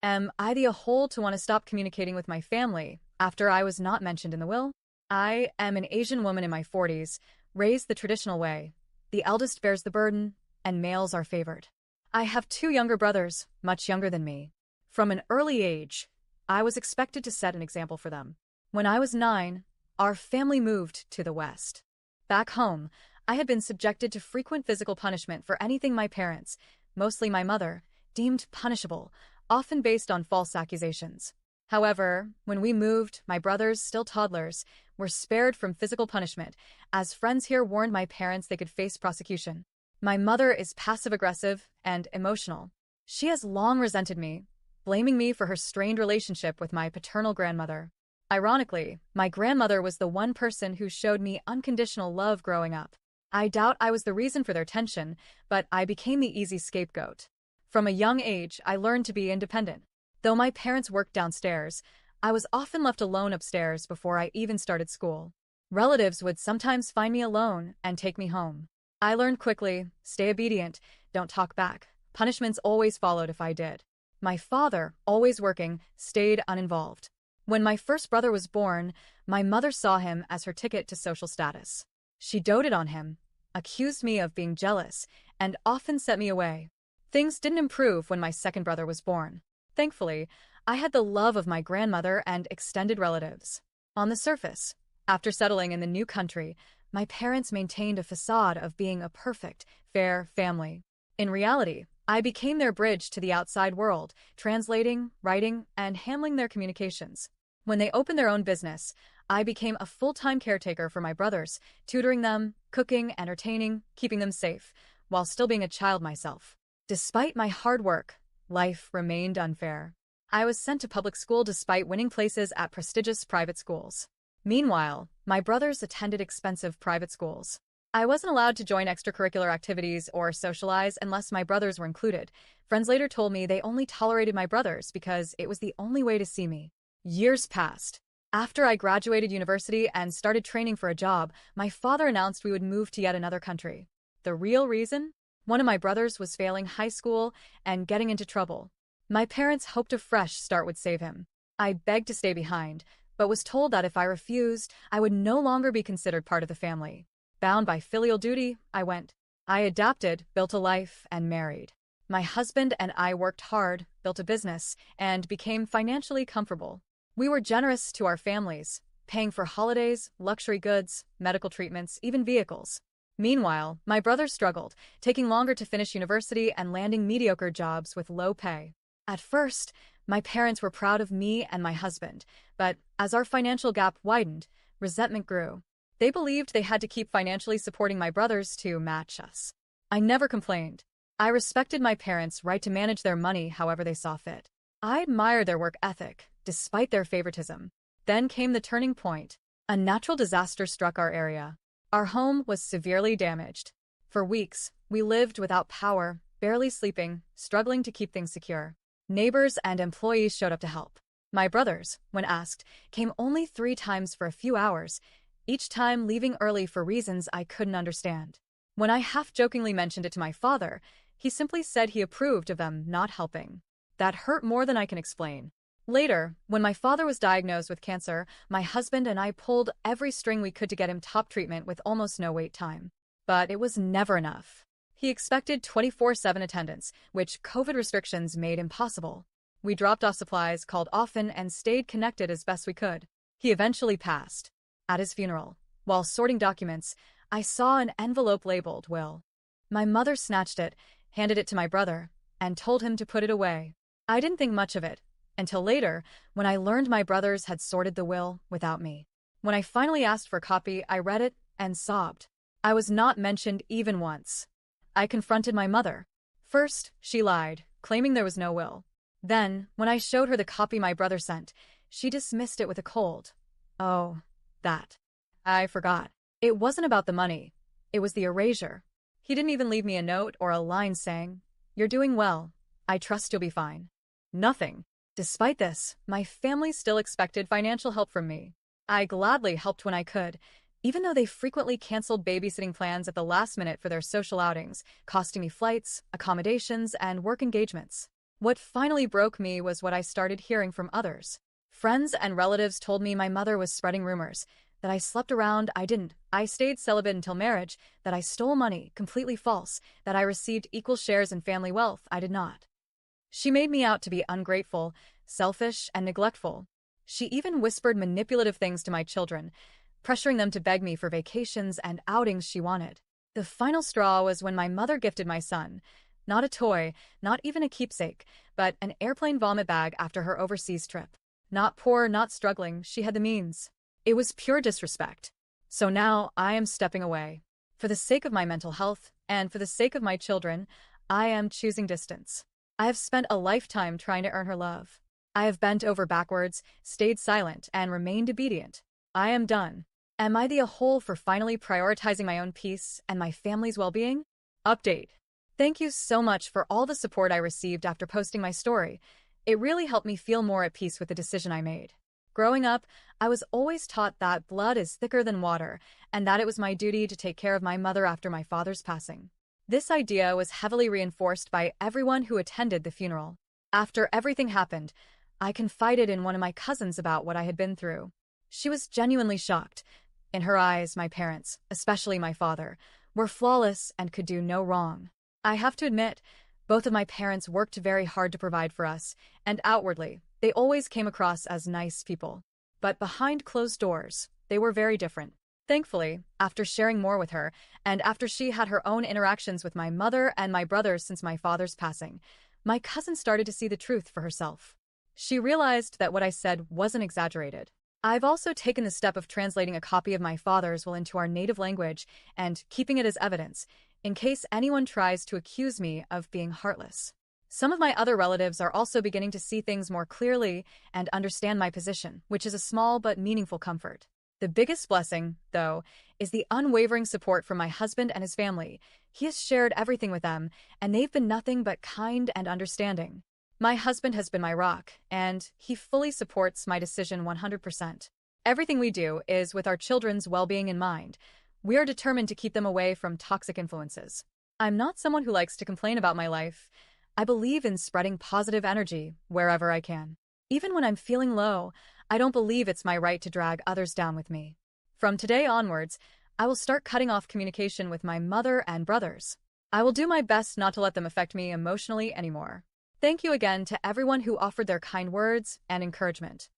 Am I the whole to want to stop communicating with my family after I was not mentioned in the will? I am an Asian woman in my 40s, raised the traditional way. The eldest bears the burden, and males are favored. I have two younger brothers, much younger than me. From an early age, I was expected to set an example for them. When I was 9, our family moved to the West. Back home, I had been subjected to frequent physical punishment for anything my parents, mostly my mother, deemed punishable, often based on false accusations. However, when we moved, my brothers, still toddlers, were spared from physical punishment, as friends here warned my parents they could face prosecution. My mother is passive-aggressive and emotional. She has long resented me, blaming me for her strained relationship with my paternal grandmother. Ironically, my grandmother was the one person who showed me unconditional love growing up. I doubt I was the reason for their tension, but I became the easy scapegoat. From a young age, I learned to be independent. Though my parents worked downstairs, I was often left alone upstairs before I even started school. Relatives would sometimes find me alone and take me home. I learned quickly, stay obedient, don't talk back. Punishments always followed if I did. My father, always working, stayed uninvolved. When my first brother was born, my mother saw him as her ticket to social status. She doted on him, accused me of being jealous, and often sent me away. Things didn't improve when my second brother was born. Thankfully, I had the love of my grandmother and extended relatives. On the surface, after settling in the new country, my parents maintained a facade of being a perfect, fair family. In reality, I became their bridge to the outside world, translating, writing, and handling their communications. When they opened their own business, I became a full-time caretaker for my brothers, tutoring them, cooking, entertaining, keeping them safe, while still being a child myself. Despite my hard work, life remained unfair. I was sent to public school despite winning places at prestigious private schools. Meanwhile, my brothers attended expensive private schools. I wasn't allowed to join extracurricular activities or socialize unless my brothers were included. Friends later told me they only tolerated my brothers because it was the only way to see me. Years passed. After I graduated university and started training for a job, my father announced we would move to yet another country. The real reason? One of my brothers was failing high school and getting into trouble. My parents hoped a fresh start would save him. I begged to stay behind, but was told that if I refused, I would no longer be considered part of the family. Bound by filial duty, I went. I adapted, built a life, and married. My husband and I worked hard, built a business, and became financially comfortable. We were generous to our families, paying for holidays, luxury goods, medical treatments, even vehicles. Meanwhile, my brother struggled, taking longer to finish university and landing mediocre jobs with low pay. At first, my parents were proud of me and my husband, but as our financial gap widened, resentment grew. They believed they had to keep financially supporting my brothers to match us. I never complained. I respected my parents' right to manage their money however they saw fit. I admired their work ethic, despite their favoritism. Then came the turning point. A natural disaster struck our area. Our home was severely damaged. For weeks, we lived without power, barely sleeping, struggling to keep things secure. Neighbors and employees showed up to help. My brothers, when asked, came only 3 times for a few hours, each time leaving early for reasons I couldn't understand. When I half-jokingly mentioned it to my father, he simply said he approved of them not helping. That hurt more than I can explain. Later, when my father was diagnosed with cancer, my husband and I pulled every string we could to get him top treatment with almost no wait time. But it was never enough. He expected 24/7 attendance, which COVID restrictions made impossible. We dropped off supplies, called often, and stayed connected as best we could. He eventually passed. At his funeral, while sorting documents, I saw an envelope labeled will. My mother snatched it, handed it to my brother, and told him to put it away. I didn't think much of it, until later, when I learned my brothers had sorted the will without me. When I finally asked for a copy, I read it and sobbed. I was not mentioned even once. I confronted my mother. First, she lied, claiming there was no will. Then, when I showed her the copy my brother sent, she dismissed it with a cold, "Oh, that. I forgot." It wasn't about the money. It was the erasure. He didn't even leave me a note or a line saying, "You're doing well. I trust you'll be fine." Nothing. Despite this, my family still expected financial help from me. I gladly helped when I could, even though they frequently canceled babysitting plans at the last minute for their social outings, costing me flights, accommodations, and work engagements. What finally broke me was what I started hearing from others. Friends and relatives told me my mother was spreading rumors, that I slept around, I didn't. I stayed celibate until marriage, that I stole money, completely false, that I received equal shares in family wealth, I did not. She made me out to be ungrateful, selfish, and neglectful. She even whispered manipulative things to my children, pressuring them to beg me for vacations and outings she wanted. The final straw was when my mother gifted my son, not a toy, not even a keepsake, but an airplane vomit bag after her overseas trip. Not poor, not struggling, she had the means. It was pure disrespect. So now I am stepping away. For the sake of my mental health, and for the sake of my children, I am choosing distance. I have spent a lifetime trying to earn her love. I have bent over backwards, stayed silent, and remained obedient. I am done. Am I the whole for finally prioritizing my own peace and my family's well-being? Update. Thank you so much for all the support I received after posting my story. It really helped me feel more at peace with the decision I made. Growing up, I was always taught that blood is thicker than water, and that it was my duty to take care of my mother after my father's passing. This idea was heavily reinforced by everyone who attended the funeral. After everything happened, I confided in one of my cousins about what I had been through. She was genuinely shocked. In her eyes, my parents, especially my father, were flawless and could do no wrong. I have to admit, both of my parents worked very hard to provide for us, and outwardly, they always came across as nice people. But behind closed doors, they were very different. Thankfully, after sharing more with her, and after she had her own interactions with my mother and my brothers since my father's passing, my cousin started to see the truth for herself. She realized that what I said wasn't exaggerated. I've also taken the step of translating a copy of my father's will into our native language and keeping it as evidence, in case anyone tries to accuse me of being heartless. Some of my other relatives are also beginning to see things more clearly and understand my position, which is a small but meaningful comfort. The biggest blessing, though, is the unwavering support from my husband and his family. He has shared everything with them, and they've been nothing but kind and understanding. My husband has been my rock, and he fully supports my decision 100%. Everything we do is with our children's well-being in mind. We are determined to keep them away from toxic influences. I'm not someone who likes to complain about my life. I believe in spreading positive energy wherever I can. Even when I'm feeling low, I don't believe it's my right to drag others down with me. From today onwards, I will start cutting off communication with my mother and brothers. I will do my best not to let them affect me emotionally anymore. Thank you again to everyone who offered their kind words and encouragement.